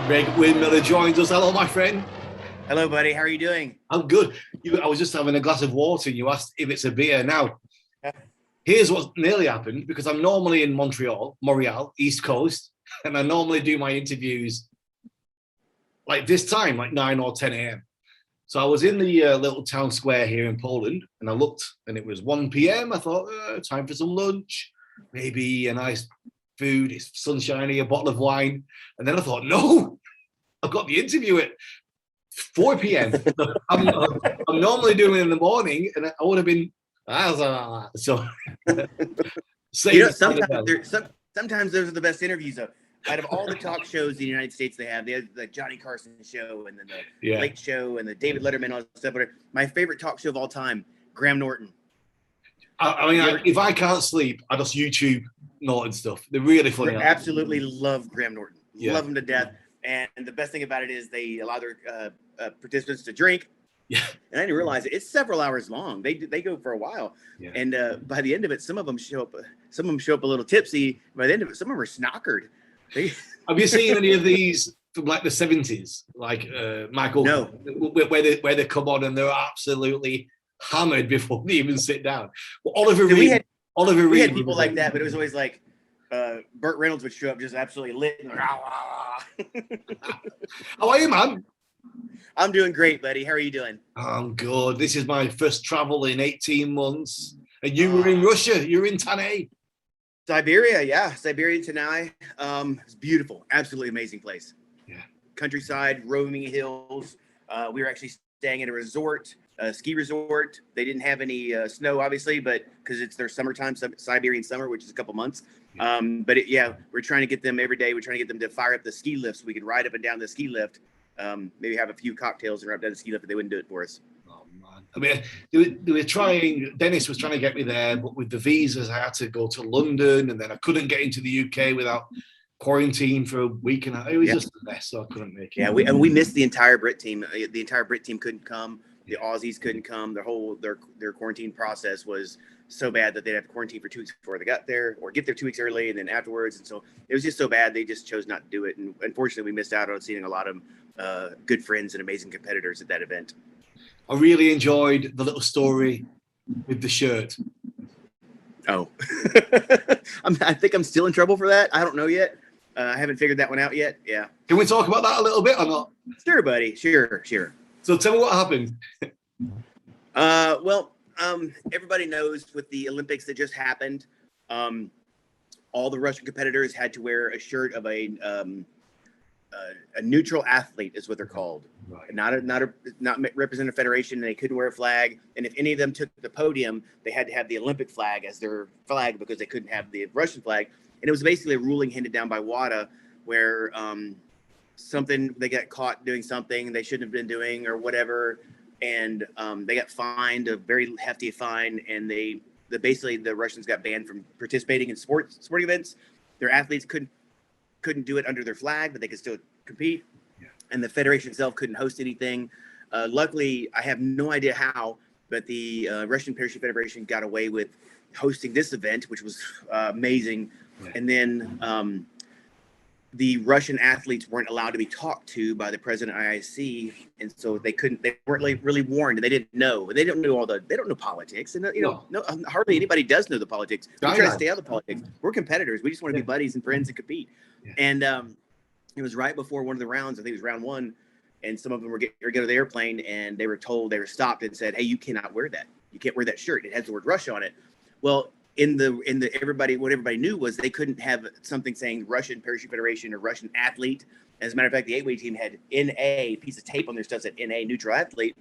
Windmiller joins us. Hello, my friend. Hello, buddy. How are you doing? I'm good. I was just having a glass of water and you asked if it's a beer. Now, Yeah. here's what nearly happened because I'm normally in Montreal, East Coast, and I normally do my interviews like this time, like 9 or 10 a.m. So I was in the little town square here in Poland and I looked and it was 1 p.m. I thought, time for some lunch, maybe a nice food, it's sunshiny, a bottle of wine. And then I thought, no, I've got the interview at 4 p.m. I'm normally doing it in the morning, and I would have been so. Sometimes those are the best interviews. Out of all the talk shows in the United States, they have the Johnny Carson show, and then the Late Show, and the David Letterman, all that stuff. My favorite talk show of all time, Graham Norton. I mean, if I can't sleep, I just YouTube Norton stuff. They're really funny. I absolutely love Graham Norton. Love him to death. And the best thing about it is they allow their participants to drink. Yeah. And I didn't realize it. It's several hours long. They go for a while. Yeah. And by the end of it, some of them show up a little tipsy. By the end of it, some of them are snockered. Have you seen any of these from like the 70s? Like Michael, no. where they come on and they're absolutely hammered before they even sit down. Well, Oliver Reed. We had people like that, but it was always like Burt Reynolds would show up just absolutely lit. And how are you, man? I'm doing great, buddy. How are you doing? I'm good. This is my first travel in 18 months. And you were in Russia. You're in Tanay. Siberia, yeah. Siberia, Tanay. It's beautiful. Absolutely amazing place. Yeah. Countryside, roaming hills. We were actually staying at a resort, a ski resort. They didn't have any snow, obviously, but because it's their summertime, Siberian summer, which is a couple months. We're trying to get them every day. We're trying to get them to fire up the ski lift so we could ride up and down the ski lift. Maybe have a few cocktails and ride down the ski lift, but they wouldn't do it for us. Oh man! I mean, they were trying. Dennis was trying to get me there, but with the visas, I had to go to London, and then I couldn't get into the UK without quarantine for a week, and it was just a mess. So I couldn't make it. Yeah, we missed the entire Brit team. The entire Brit team couldn't come. The Aussies couldn't come. Their quarantine process was so bad that they'd have to quarantine for 2 weeks before they got there, or get there 2 weeks early and then afterwards. And so it was just so bad they just chose not to do it. And unfortunately, we missed out on seeing a lot of good friends and amazing competitors at that event. I really enjoyed the little story with the shirt. Oh, I think I'm still in trouble for that. I don't know yet. I haven't figured that one out yet. Yeah. Can we talk about that a little bit or not? Sure, buddy. Sure. So tell me what happened. Everybody knows with the Olympics that just happened, all the Russian competitors had to wear a shirt of a neutral athlete, is what they're called. Right. Not represent a federation, and they couldn't wear a flag. And if any of them took the podium, they had to have the Olympic flag as their flag because they couldn't have the Russian flag. And it was basically a ruling handed down by WADA where they got caught doing something they shouldn't have been doing or whatever. And they got fined a very hefty fine, and basically the Russians got banned from participating in sporting events. Their athletes couldn't do it under their flag, but they could still compete. Yeah. And the federation itself couldn't host anything. Luckily, I have no idea how, but the Russian Parachute Federation got away with hosting this event, which was amazing. Yeah. And then the Russian athletes weren't allowed to be talked to by the president of IIC, and so they weren't really warned. They didn't know. They don't know politics, and hardly anybody does know the politics. We try to stay out of the politics. We're competitors. We just want to be buddies and friends and compete. Yeah. And it was right before one of the rounds. I think it was round one, and some of them were getting to go to the airplane, and they were stopped and said, "Hey, you cannot wear that. You can't wear that shirt. It has the word Russia on it." Well, what everybody knew was they couldn't have something saying Russian Parachute Federation or Russian athlete. As a matter of fact, the 8-way team had NA, piece of tape on their stuff that said NA, neutral athlete.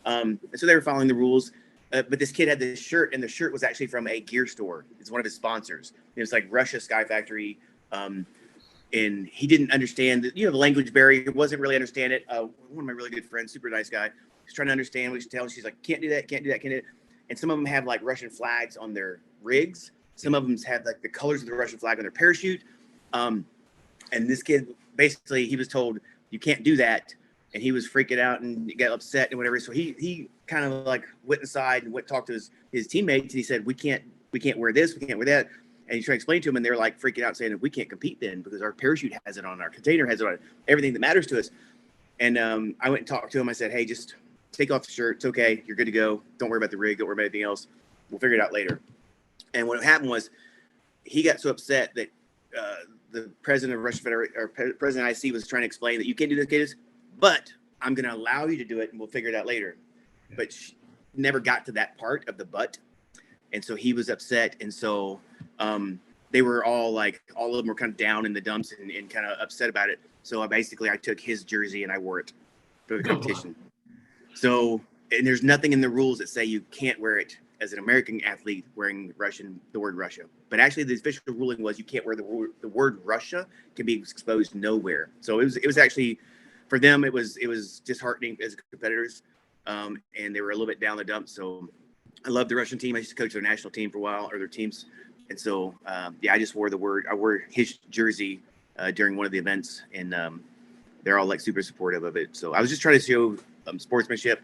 And so they were following the rules. But this kid had this shirt, and the shirt was actually from a gear store. It's one of his sponsors. It was like Russia Sky Factory. And he didn't understand the language barrier. He wasn't really understand it. One of my really good friends, super nice guy, was trying to understand what he's telling. She's like, can't do that, can't do that, can't do it. And some of them have like Russian flags on their rigs. Some of them have like the colors of the Russian flag on their parachute. And this kid, basically, he was told, you can't do that. And he was freaking out and got upset and whatever. So he kind of like went inside and talked to his teammates. And he said, we can't wear this. We can't wear that. And you try to explain to them, and they're like freaking out, saying, "We can't compete then because our parachute has it on, our container has it on, everything that matters to us." And I went and talked to him. I said, "Hey, just take off the shirt. It's okay. You're good to go. Don't worry about the rig. Don't worry about anything else. We'll figure it out later." And what happened was, he got so upset that the president of Russian Federation, or president of IC, was trying to explain that you can't do this, but I'm going to allow you to do it, and we'll figure it out later. But she never got to that part of the but. And so he was upset. And so they were all like, all of them were kind of down in the dumps and kind of upset about it. So I took his jersey and I wore it for the competition. So, and there's nothing in the rules that say you can't wear it as an American athlete wearing the word Russia. But actually the official ruling was you can't wear the word Russia can be exposed nowhere. So it was actually, for them, it was disheartening as competitors. And they were a little bit down the dumps. So I love the Russian team. I used to coach their national team for a while, or their teams. And so, I just wore I wore his jersey during one of the events, and they're all like super supportive of it. So I was just trying to show sportsmanship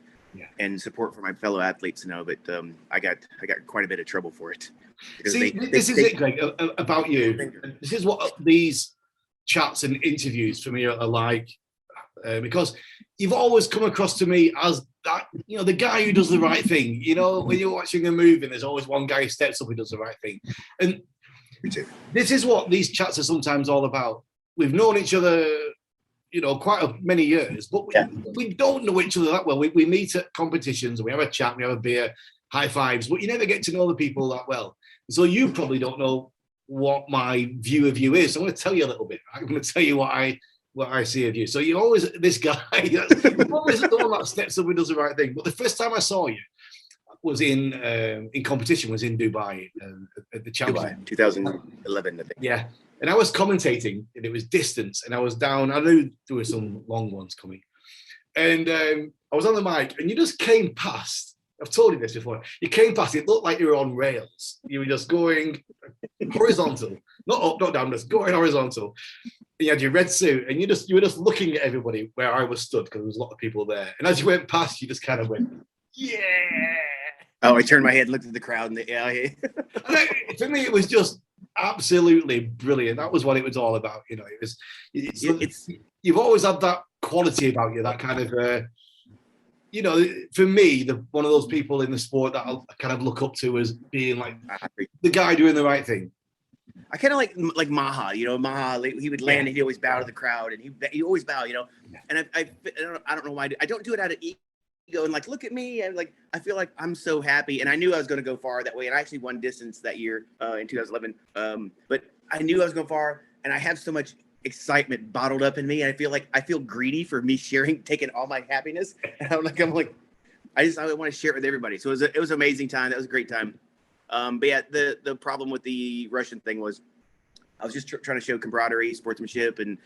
and support for my fellow athletes, but I got quite a bit of trouble for it. See, this is it, Greg, about you. This is what these chats and interviews for me are like, because you've always come across to me as that, the guy who does the right thing. When you're watching a movie, there's always one guy who steps up and does the right thing. And this is what these chats are sometimes all about. We've known each other, quite many years, but we don't know each other that well. We meet at competitions, and we have a chat, we have a beer, high fives, but you never get to know the people that well. So you probably don't know what my view of you is. So I'm going to tell you a little bit. I'm going to tell you what I see of you. So you're always this guy. You're always the one that steps up and does the right thing. But the first time I saw you was in competition, was in Dubai at the Champions. 2011, I think. Yeah. And I was commentating, and it was distance, and I was down. I knew there were some long ones coming. And I was on the mic, and you just came past. I've told you this before. You came past, it looked like you were on rails. You were just going horizontal. Not up, not down, just going horizontal. You had your red suit, and you were just looking at everybody where I was stood, because there was a lot of people there. And as you went past, you just kind of went, yeah. Oh, I turned my head and looked at the crowd, and for me, it was just absolutely brilliant. That was what it was all about. You've always had that quality about you, that kind of, for me, one of those people in the sport that I kind of look up to as being like the guy doing the right thing. I kind of like Maha, Maha, he would land and he'd always bow to the crowd, and he always bow, and I don't know why I don't do it out of ego and like, look at me. And like, I feel like I'm so happy, and I knew I was going to go far that way. And I actually won distance that year in 2011. But I knew I was going far, and I have so much excitement bottled up in me. And I feel greedy for me taking all my happiness. And I want to share it with everybody. So it was an amazing time. That was a great time. But yeah, the problem with the Russian thing was I was just trying to show camaraderie, sportsmanship, and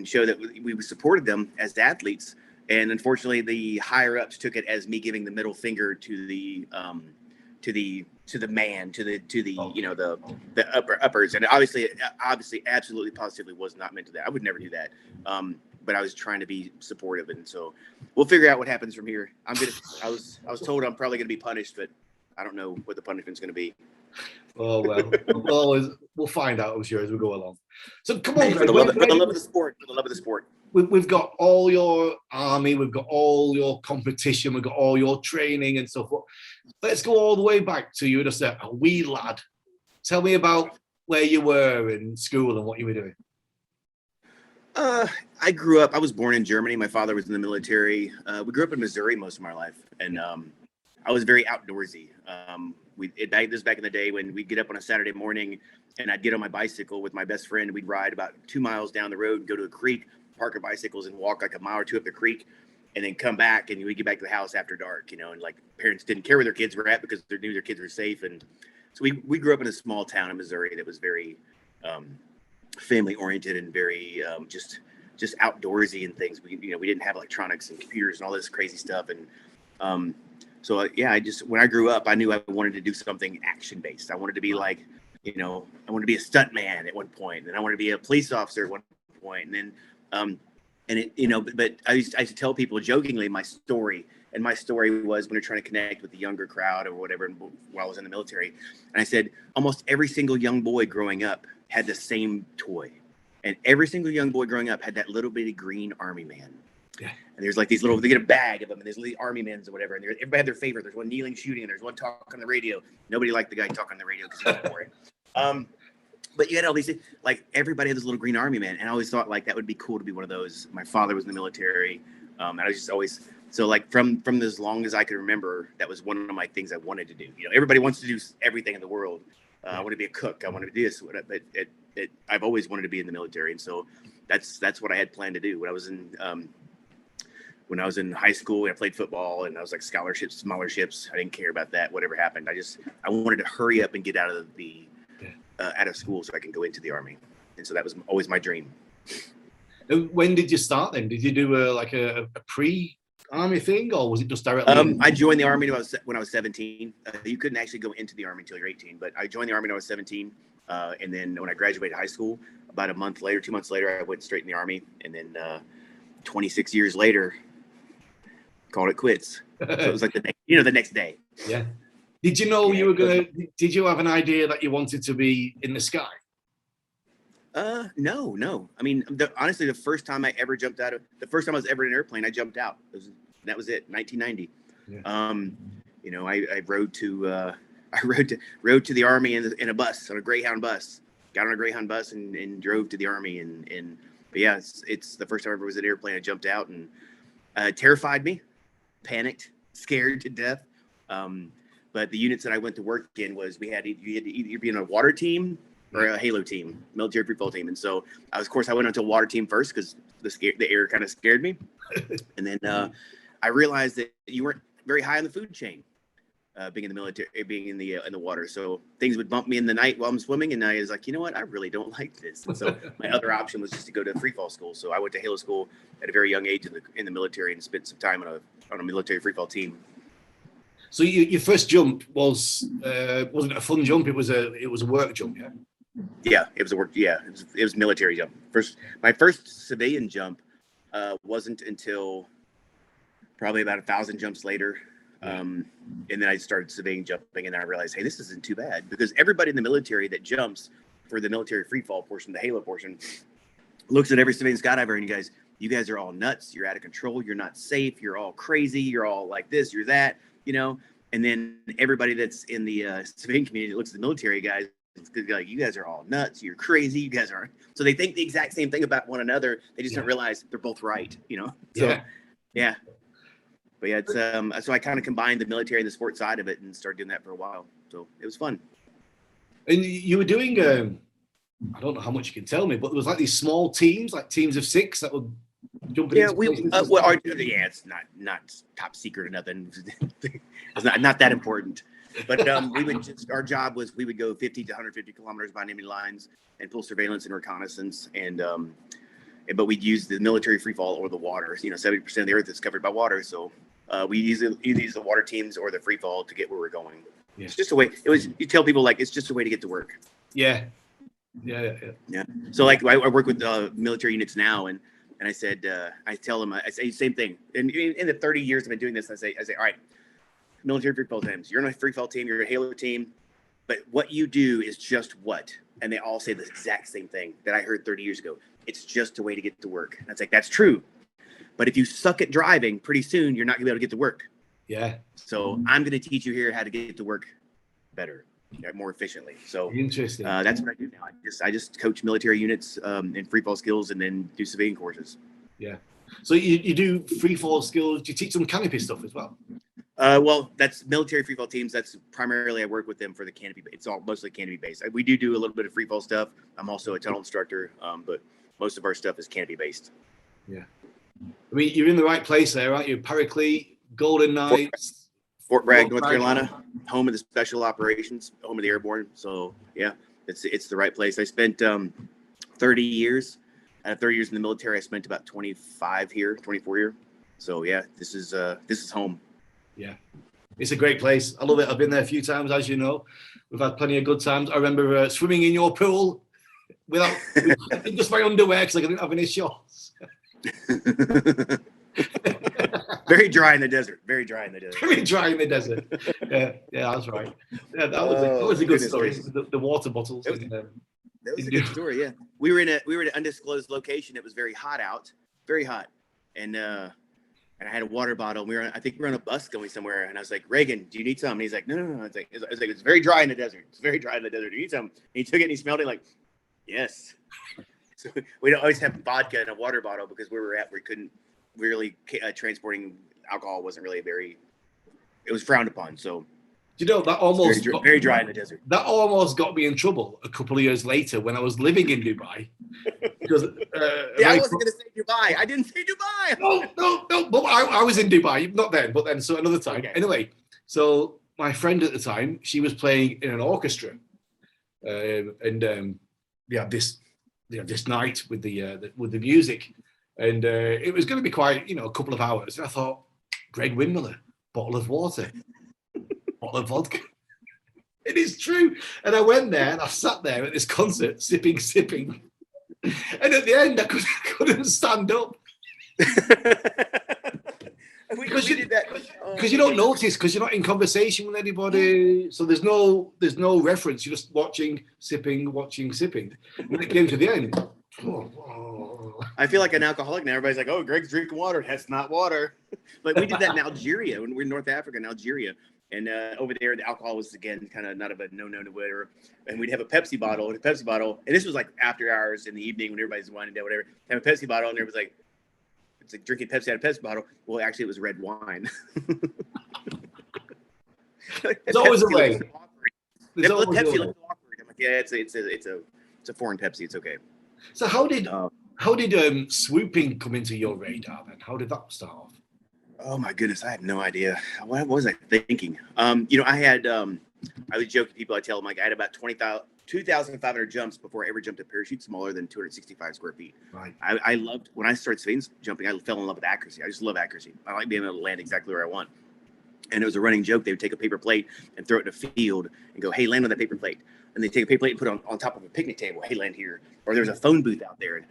show that we supported them as athletes. And unfortunately, the higher ups took it as me giving the middle finger to the uppers. And obviously, absolutely, positively was not meant to that. I would never do that. But I was trying to be supportive, and so we'll figure out what happens from here. I was told I'm probably going to be punished, but I don't know what the punishment's going to be. Oh well, we'll find out, I'm sure, as we go along. So come on, for the love of the sport. For the love of the sport. We've got all your army, we've got all your competition, we've got all your training and so forth. Let's go all the way back to you, just a wee lad. Tell me about where you were in school and what you were doing. I grew up. I was born in Germany. My father was in the military. We grew up in Missouri most of my life, and I was very outdoorsy. This was back in the day when we'd get up on a Saturday morning, and I'd get on my bicycle with my best friend. We'd ride about 2 miles down the road and go to a creek, park our bicycles, and walk like a mile or two up the creek, and then come back, and we'd get back to the house after dark. And like parents didn't care where their kids were at because they knew their kids were safe. And so we grew up in a small town in Missouri that was very family oriented and very just outdoorsy and things. We didn't have electronics and computers and all this crazy stuff. And when I grew up, I knew I wanted to do something action based. I wanted to be I wanted to be a stunt man at one point, and I wanted to be a police officer at one point. And then but I used to tell people jokingly my story And my story was when you're trying to connect with the younger crowd or whatever, while I was in the military. And I said, almost every single young boy growing up had the same toy. And every single young boy growing up had that little bitty green army man. Yeah. And there's like these little, they get a bag of them, and there's little army men's or whatever. And everybody had their favorite. There's one kneeling shooting, and there's one talking on the radio. Nobody liked the guy talking on the radio because he was boring. But you had all these, like everybody had this little green army man. And I always thought like that would be cool to be one of those. My father was in the military. And I was just always, so like from as long as I could remember, that was one of my things I wanted to do. You know, everybody wants to do everything in the world. I want to be a cook. I want to do this. But I've always wanted to be in the military. And so that's what I had planned to do. When I was in high school, I played football, and I was like scholarships, scholarships. I didn't care about that. Whatever happened, I wanted to hurry up and get out of out of school so I can go into the Army. And so that was always my dream. When did you start then? Did you do a pre-Army thing, or was it just directly? I joined the Army when I was 17. You couldn't actually go into the Army until you're 18, but I joined the Army when I was 17. And then when I graduated high school, about 2 months later, I went straight in the Army. And then 26 years later, called it quits. So it was like the next day. Yeah. Did you know did you have an idea that you wanted to be in the sky? No. I mean, honestly, the first time I was ever in an airplane, I jumped out. That was it, 1990. Yeah. I rode to the Army in a bus, on a Greyhound bus. Got on a Greyhound bus and drove to the Army. But yeah, it's the first time I ever was in an airplane. I jumped out, and terrified me, panicked, scared to death. But the units that I went to work in was you had to either be in a water team or a Halo team, military freefall team. And so I went onto a water team first because the air kind of scared me. And then I realized that you weren't very high on the food chain, being in the military, being in the water. So things would bump me in the night while I'm swimming. And I was like, you know what? I really don't like this. And so my other option was just to go to freefall school. So I went to Halo school at a very young age in the military and spent some time on a military freefall team. So your first jump wasn't a fun jump. It was a work jump. Yeah. Yeah, it was a work. Yeah, it was military jump. My first civilian jump wasn't until probably about 1,000 jumps later. And then I started civilian jumping, and then I realized, hey, this isn't too bad, because everybody in the military that jumps for the military freefall portion, the Halo portion, looks at every civilian skydiver, and you guys are all nuts. You're out of control. You're not safe. You're all crazy. You're all like this. You're that. And then everybody that's in the civilian community that looks at the military guys, like, you guys are all nuts. You're crazy. You guys aren't. So they think the exact same thing about one another. They just don't realize they're both right. So yeah. But yeah, it's so I kind of combined the military and the sports side of it and started doing that for a while. So it was fun. And you were doing, I don't know how much you can tell me, but it was like these small teams, like teams of 6 that would jump in. Yeah, it's not top secret or nothing. It's not that important. But our job was we would go 50 to 150 kilometers by enemy lines and full surveillance and reconnaissance. But we'd use the military freefall or the water. 70% of the earth is covered by water. So we either use the water teams or the freefall to get where we're going. Yeah. It's just a way. You tell people, like, it's just a way to get to work. Yeah. So like I work with military units now, and I said, I tell them, I say the same thing. And in the 30 years I've been doing this, I say, all right, military freefall teams, you're on a freefall team, you're a Halo team, but what you do is just what? And they all say the exact same thing that I heard 30 years ago. It's just a way to get to work. And it's like, that's true. But if you suck at driving, pretty soon you're not gonna be able to get to work. Yeah. So I'm gonna teach you here how to get to work better, more efficiently. So interesting. That's what I do now. I just coach military units in freefall skills, and then do civilian courses. Yeah. So you do freefall skills. Do you teach them canopy stuff as well? Well, that's military freefall teams. That's primarily I work with them for the canopy. It's all mostly canopy based. We do a little bit of freefall stuff. I'm also a tunnel instructor, but most of our stuff is canopy based. Yeah. I mean, you're in the right place there, aren't you? Paraclete, Golden Knights, Fort Bragg, North Carolina, home of the special operations, home of the airborne. So yeah, it's the right place. I spent 30 years. Out of 30 years in the military, I spent about 24 here. So yeah, this is home. Yeah, it's a great place. I love it. I've been there a few times, as you know. We've had plenty of good times. I remember swimming in your pool with just my underwear because I didn't have any shorts. Very dry in the desert. Very dry in the desert. Very dry in the desert. Yeah, that's right. Yeah, that was a good story. The water bottles. That was a good story. Yeah, we were in an undisclosed location. It was very hot out, very hot, and I had a water bottle. I think we were on a bus going somewhere, and I was like, Regan, do you need some? And he's like, no. I was like, it's very dry in the desert. It's very dry in the desert. Do you need some? And he took it and he smelled it like, yes. So we don't always have vodka in a water bottle because where we're at, we couldn't really transporting alcohol wasn't really it was frowned upon. So, you know, that almost very dry in the desert. That almost got me in trouble a couple of years later when I was living in Dubai. Because I wasn't going to say Dubai. I didn't say Dubai. No. But I was in Dubai, not then, but then so another time. Okay. Anyway, so my friend at the time, she was playing in an orchestra, and this night with the music, and it was going to be quite a couple of hours. And I thought, Greg Windmiller, bottle of water, bottle of vodka. It is true. And I went there and I sat there at this concert, sipping. And at the end, I couldn't stand up. Because you don't notice, because you're not in conversation with anybody. So there's no reference. You're just watching, sipping. And when it came to the end, I feel like an alcoholic now. Everybody's like, oh, Greg's drinking water. That's not water. But we did that in Algeria when we were in North Africa, in Algeria. And over there, the alcohol was, again, kind of not of a no-no to whatever. And we'd have a Pepsi bottle. And this was like after hours in the evening when everybody's winding down, whatever. Have a Pepsi bottle, and everybody's like, it's like drinking Pepsi out of a Pepsi bottle. Well, actually, it was red wine. There's always a way. Pepsi looks awkward. I'm like, yeah, it's a foreign Pepsi. It's okay. So how did swooping come into your radar then? How did that start off? Oh my goodness, I have no idea. What was I thinking? I would joke to people. I tell them like I had about 2,500 jumps before I ever jumped a parachute smaller than 265 square feet. Right. I loved when I started space jumping. I fell in love with accuracy. I just love accuracy. I like being able to land exactly where I want. And it was a running joke. They would take a paper plate and throw it in a field and go, "Hey, land on that paper plate." And they take a paper plate and put it on top of a picnic table. "Hey, land here." Or there's a phone booth out there. And,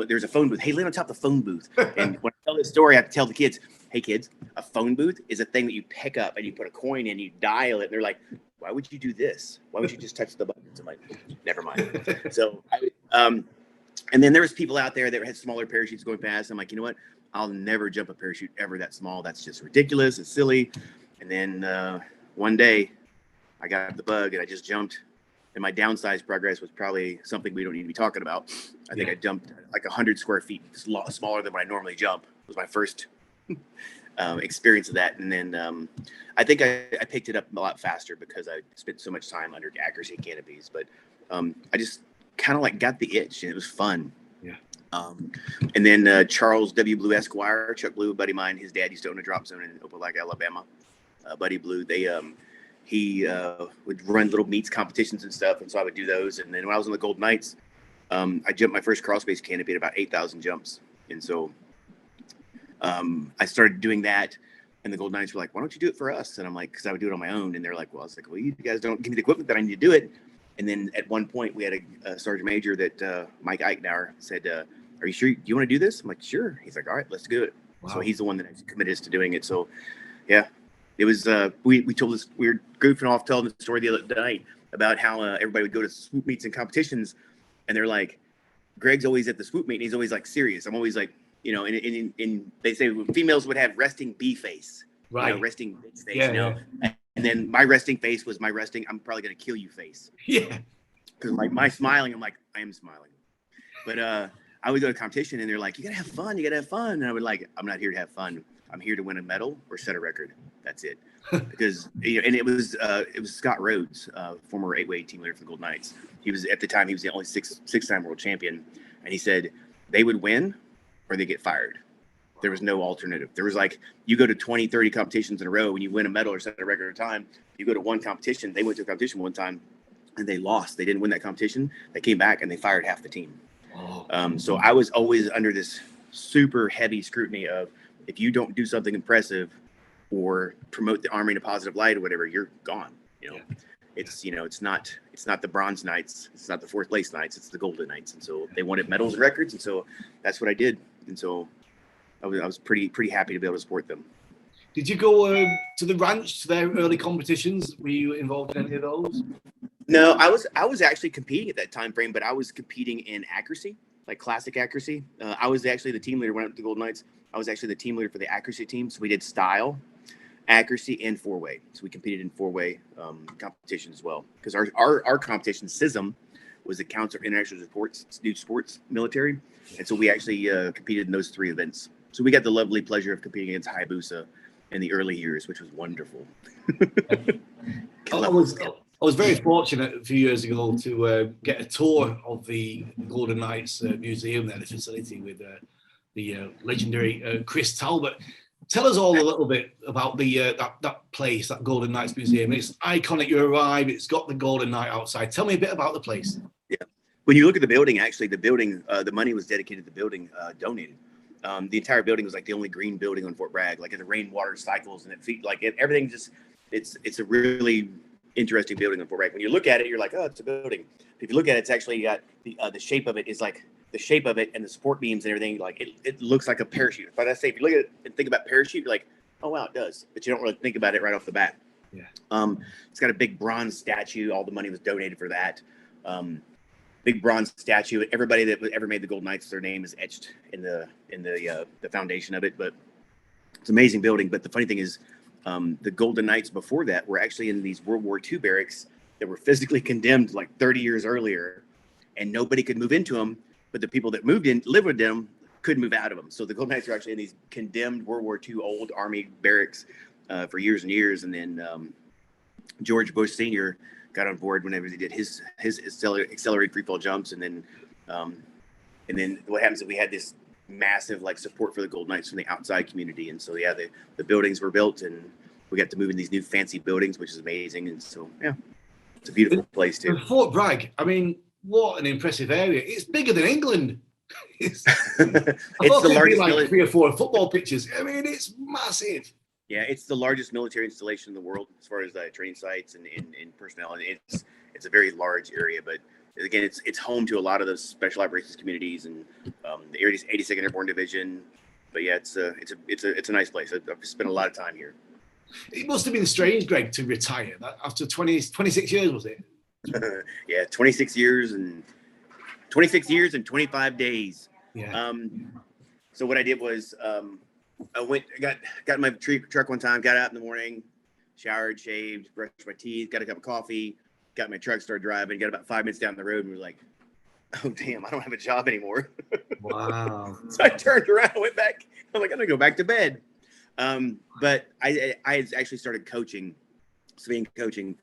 there's a phone booth. "Hey, land on top of the phone booth." And when I tell this story, I have to tell the kids, "Hey, kids, a phone booth is a thing that you pick up and you put a coin in, you dial it." And they're like, "Why would you do this? Why would you just touch the buttons?" I'm like, never mind. So, and then there was people out there that had smaller parachutes going past. I'm like, you know what? I'll never jump a parachute ever that small. That's just ridiculous. It's silly. And then one day I got the bug and I just jumped. And my downsize progress was probably something we don't need to be talking about. I think I jumped like 100 square feet, smaller than what I normally jump. It was my first experience of that. And then I think I picked it up a lot faster because I spent so much time under accuracy canopies. But I just kind of like got the itch and it was fun. Yeah. And then Charles W. Blue Esquire, Chuck Blue, a buddy of mine, his dad used to own a drop zone in Opelika, Alabama. Buddy Blue, he would run little meets competitions and stuff, and so I would do those. And then when I was on the Gold Knights, I jumped my first crawl space canopy at about 8,000 jumps, and so I started doing that. And the Gold Knights were like, "Why don't you do it for us?" And I'm like, "Because I would do it on my own." And they're like, "Well," I was like, "Well, you guys don't give me the equipment that I need to do it." And then at one point, we had a sergeant major that Mike Eichenauer said, "Are you sure you want to do this?" I'm like, "Sure." He's like, "All right, let's do it." Wow. So he's the one that committed us to doing it. So, yeah. It was we told this, we were goofing off telling the story the other night about how everybody would go to swoop meets and competitions, and they're like, Greg's always at the swoop meet and he's always like serious. I'm always like, and they say females would have resting bee face, right? Resting bitch face, And then my resting face was my resting, I'm probably gonna kill you face. Yeah. Because my smiling, I'm like, I am smiling. But I would go to competition and they're like, you gotta have fun. And I would like, I'm not here to have fun. I'm here to win a medal or set a record. That's it. Because and it was Scott Rhodes, former 8x8 team leader for the Gold Knights. He was at the time the only six-time world champion, and he said they would win or they get fired. There was no alternative. There was like, you go to 20, 30 competitions in a row and you win a medal or set a record of time. You go to one competition. They went to a competition one time and they lost. They didn't win that competition. They came back and they fired half the team. Oh. So I was always under this super heavy scrutiny of, if you don't do something impressive or promote the Army in a positive light or whatever, you're gone. It's it's not the Bronze Knights, it's not the fourth place Knights, it's the Golden Knights. And so they wanted medals and records, and so that's what I did. And so I was pretty happy to be able to support them. Did you go to the ranch to their early competitions? Were you involved in any of those? No, I was actually competing at that time frame, but I was competing in accuracy, like classic accuracy. I was actually the team leader when I went to the Golden Knights. I was actually the team leader for the accuracy team. So we did style, accuracy, and four-way. So we competed in four-way competition as well. Because our competition, SISM, was the Council of International Sports Military. And so we actually competed in those 3 events. So we got the lovely pleasure of competing against Hayabusa in the early years, which was wonderful. I was very fortunate a few years ago to get a tour of the Golden Knights Museum, there, the facility with the legendary Chris Talbot. Tell us all a little bit about the that place, that Golden Knights Museum. It's iconic. You arrive, it's got the Golden Knight outside. Tell me a bit about the place. Yeah. When you look at the building, actually, the building, the money was dedicated to the building, donated. The entire building was like the only green building on Fort Bragg. Like, the rainwater cycles and everything just, it's a really interesting building on Fort Bragg. When you look at it, you're like, oh, it's a building. If you look at it, it's actually got the shape of it is like the shape of it and the support beams and everything. Like, it looks like a parachute. But I say, if you look at it and think about parachute, you're like, oh wow, it does. But you don't really think about it right off the bat. Yeah. It's got a big bronze statue. All the money was donated for that. Big bronze statue. Everybody that ever made the Golden Knights, their name is etched in the foundation of it. But it's an amazing building. But the funny thing is, the Golden Knights before that were actually in these World War II barracks that were physically condemned like 30 years earlier, and nobody could move into them. But the people that lived with them, couldn't move out of them. So the Golden Knights were actually in these condemned World War II old Army barracks for years and years. And then George Bush Sr. got on board whenever he did his accelerated freefall jumps. And then what happens is we had this massive like support for the Golden Knights from the outside community. And so, yeah, the buildings were built and we got to move in these new fancy buildings, which is amazing. And so, yeah, it's a beautiful place too. Fort Bragg, I mean, what an impressive area. It's bigger than England. It's the largest, like 3 or 4 football pitches. I mean, it's massive. Yeah, it's the largest military installation in the world as far as training sites and personnel. And it's a very large area, but again, it's home to a lot of those special operations communities and the 82nd Airborne Division. But yeah, it's a nice place. I've spent a lot of time here. It must have been strange, Greg, to retire after 26 years, was it? Yeah, 26 years and 25 days. Yeah. So what I did was I got in my truck one time, got out in the morning, showered, shaved, brushed my teeth, got a cup of coffee, got my truck, started driving, got about 5 minutes down the road and was like, oh damn, I don't have a job anymore. Wow. So I turned around and went back. I'm like, I'm gonna go back to bed. But I actually started civilian coaching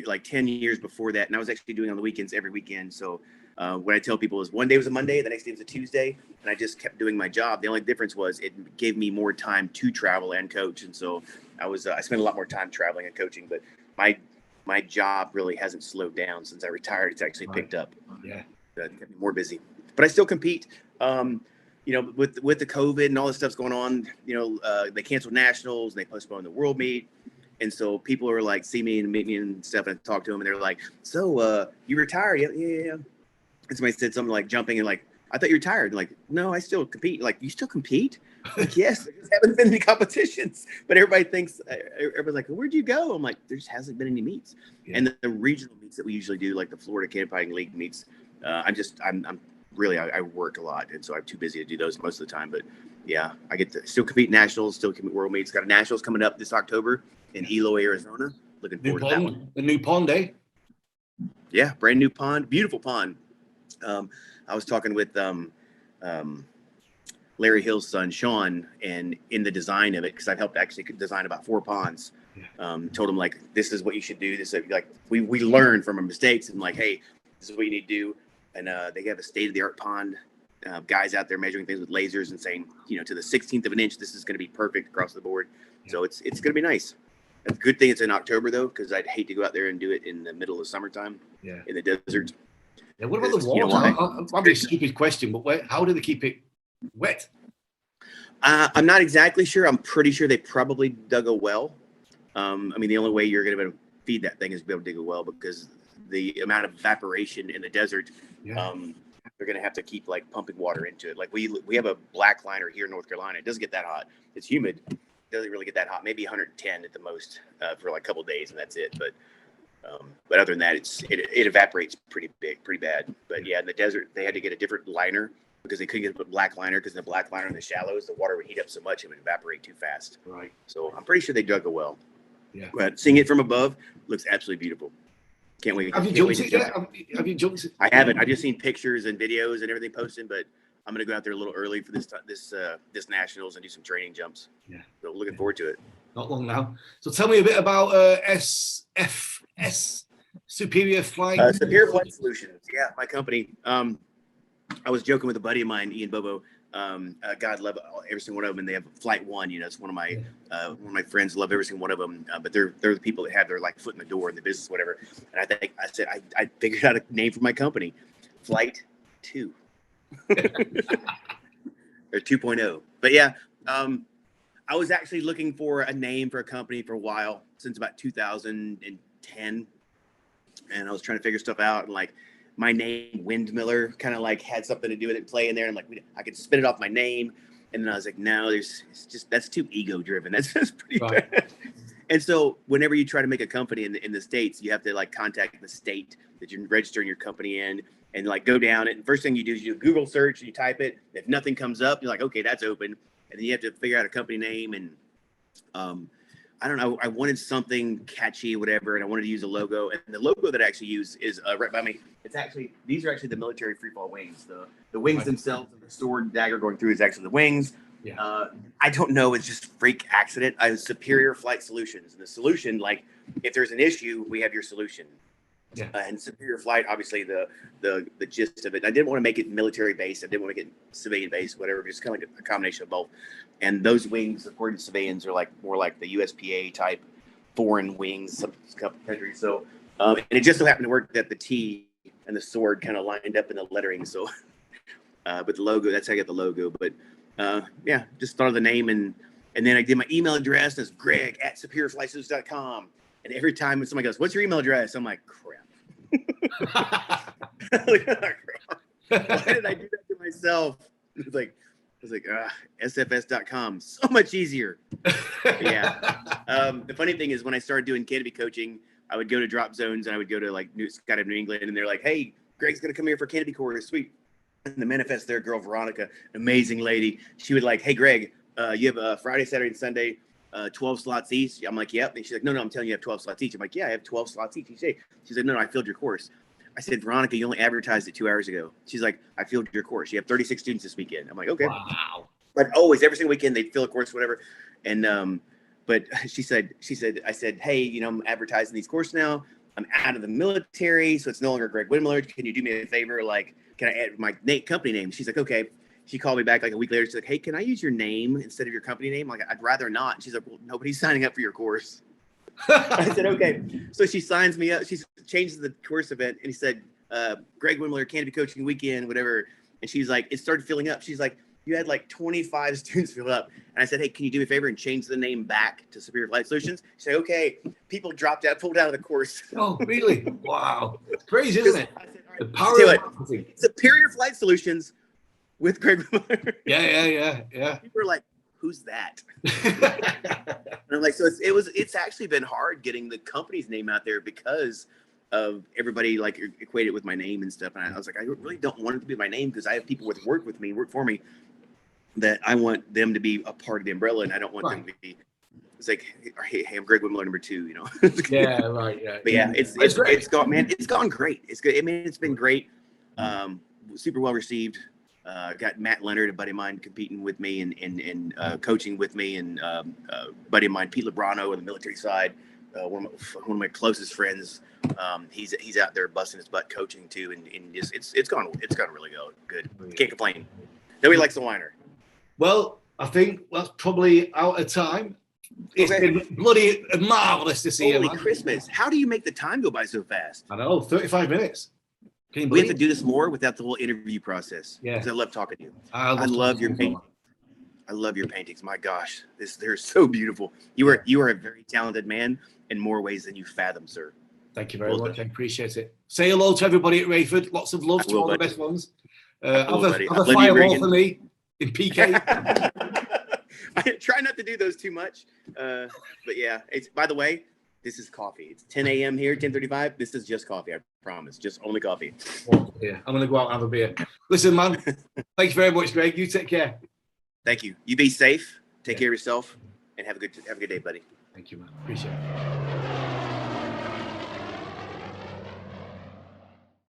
like 10 years before that. And I was actually doing on the weekends every weekend. So what I tell people is one day was a Monday, the next day was a Tuesday, and I just kept doing my job. The only difference was it gave me more time to travel and coach. And so I spent a lot more time traveling and coaching, but my job really hasn't slowed down since I retired. It's actually picked up. Yeah. Kept me more busy, but I still compete. With the COVID and all this stuff's going on, they canceled nationals, they postponed the world meet. And so people are like, see me and meet me and stuff and talk to them. And they're like, so you retired? Yeah. And somebody said something like jumping and like, I thought you retired. And like, no, I still compete. Like, you still compete? Like, yes, there just haven't been any competitions. But everybody's like, where'd you go? I'm like, there just hasn't been any meets. Yeah. And the regional meets that we usually do, like the Florida Campfighting League meets, I work a lot. And so I'm too busy to do those most of the time. But yeah, I get to still compete nationals, still compete world meets. Got a nationals coming up this October in Hilo, Arizona. Looking forward to that one. The new pond, eh? Yeah, brand new pond, beautiful pond. I was talking with Larry Hill's son, Sean, and in the design of it, because I've helped actually design about 4 ponds. Yeah. Told him like, this is what you should do. This is like we learn from our mistakes and like, hey, this is what you need to do. And they have a state-of-the-art pond. Guys out there measuring things with lasers and saying, to the 16th of an inch, this is going to be perfect across the board. Yeah. So it's going to be nice. A good thing it's in October though, because I'd hate to go out there and do it in the middle of summertime. Yeah. In the desert. Yeah. What about the water? Might be a stupid question, but how do they keep it wet? I'm not exactly sure. I'm pretty sure they probably dug a well. The only way you're going to be able to feed that thing is to be able to dig a well, because the amount of evaporation in the desert, they're going to have to keep like pumping water into it. Like we have a black liner here in North Carolina. It doesn't get that hot. It's humid, doesn't really get that hot. Maybe 110 at the most for like a couple of days, and that's it. But other than that, it evaporates pretty bad. But yeah, in the desert, they had to get a different liner because they couldn't get a black liner because in the black liner in the shallows, the water would heat up so much it would evaporate too fast. Right. So I'm pretty sure they dug a well. Yeah. But seeing it from above looks absolutely beautiful. Can't wait. Have you jumped it yet? Have you jumped it? I haven't. I just seen pictures and videos and everything posted, but I'm gonna go out there a little early for this nationals and do some training jumps. Yeah. So looking forward to it. Not long now. So tell me a bit about SFS, Superior Flight. Superior Flight Solutions. Yeah, my company. I was joking with a buddy of mine, Ian Bobo. God love every single one of them, and they have Flight One. You know, it's one of my friends. Love every single one of them. But they're the people that have their like foot in the door in the business, whatever. And I said I figured out a name for my company, Flight 2 or 2.0. But yeah, I was actually looking for a name for a company for a while, since about 2010, and I was trying to figure stuff out, and like my name Windmiller kind of like had something to do with it, play in there, and I'm like, I could spin it off my name, and then I was like, no, it's just that's too ego driven. That's just pretty bad. And so whenever you try to make a company in the States, you have to like contact the state that you're registering your company in, and like go down it. And first thing you do is you do a Google search, and you type it. If nothing comes up, you're like, okay, that's open. And then you have to figure out a company name. And I don't know, I wanted something catchy, whatever, and I wanted to use a logo. And the logo that I actually use is right by me. These are actually the military freefall wings. The wings themselves, and the sword dagger going through is actually the wings. Yeah. I don't know, it's just freak accident. I was Superior Flight Solutions. And the solution, like, if there's an issue, we have your solution. Yeah. And Superior Flight, obviously the gist of it. I didn't want to make it military based. I didn't want to make it civilian based, whatever. Just kind of like a combination of both. And those wings, according to civilians, are like more like the USPA type foreign wings, some countries. So, and it just so happened to work that the T and the sword kind of lined up in the lettering. So, but the logo, that's how I got the logo. But yeah, just thought of the name, and then I did my email address. That's Greg@superiorflightsolutions.com. And every time somebody goes, "What's your email address?" I'm like, crap. Why did I do that to myself? I was like, sfs.com, so much easier. Yeah. The funny thing is, when I started doing canopy coaching, I would go to drop zones, and I would go to like New England, and they're like, "Hey, Greg's gonna come here for canopy course, sweet." And the manifest, their girl Veronica, amazing lady, she would like, "Hey, Greg, you have a Friday, Saturday, and Sunday, 12 slots each." I'm like, "Yep." And she's like, "No, I'm telling you, you have 12 slots each." I'm like, "Yeah, I have 12 slots each day." She's like, "No, I filled your course." I said, "Veronica, you only advertised it 2 hours ago." She's like, "I filled your course. You have 36 students this weekend." I'm like, "Okay." Wow. But always, every single weekend, they'd fill a course, whatever. And but I said, "Hey, you know, I'm advertising these courses now. I'm out of the military, so it's no longer Greg Windmiller. Can you do me a favor? Like, can I add my company name?" She's like, "Okay." She called me back like a week later. She's like, "Hey, can I use your name instead of your company name?" I'm like, "I'd rather not." She's like, "Well, nobody's signing up for your course." I said, "Okay." So she signs me up. She changes the course event, and he said, Greg Windmiller Canopy Coaching Weekend, whatever. And she's like, it started filling up. She's like, "You had like 25 students fill up." And I said, "Hey, can you do me a favor and change the name back to Superior Flight Solutions?" She said, "Okay." People dropped out, pulled out of the course. Oh, really? Wow. It's crazy, isn't it? I said, "All right, the power of marketing. Superior Flight Solutions with Greg Windmiller." Yeah. People were like, "Who's that?" And I'm like, so it's actually been hard getting the company's name out there because of everybody like equated with my name and stuff. And I was like, I really don't want it to be my name, because I have people that work for me, that I want them to be a part of the umbrella, and I don't want them to be. It's like, hey, I'm Greg Windmiller number 2, you know. Yeah, right. Yeah. But yeah, it's gone, man. It's gone great. It's good. I mean, it's been great. Super well received. Got Matt Leonard, a buddy of mine, competing with me and coaching with me, and a buddy of mine, Pete Lebrano, on the military side, one of my closest friends. He's out there busting his butt coaching too, and it's gone really good. Can't complain. Nobody likes the whiner. Well, I think that's probably out of time. It's been bloody marvelous to see you. Holy Christmas! How do you make the time go by so fast? I know, 35 minutes. We have to do this more without the whole interview process. Yeah, because I love talking to you. I love your painting. I love your paintings. My gosh, they're so beautiful. You are a very talented man in more ways than you fathom, sir. Thank you very much. I appreciate it. Say hello to everybody at Rayford. Lots of love to all the best ones. Have a fireball for me in PK. I try not to do those too much. But yeah, it's, by the way, this is coffee. It's 10 a.m. here, 10:35. This is just coffee. I promise. Just only coffee. Yeah, I'm going to go out and have a beer. Listen, man, thanks very much, Greg. You take care. Thank you. You be safe. Take care of yourself and have a good day, buddy. Thank you, man. Appreciate it.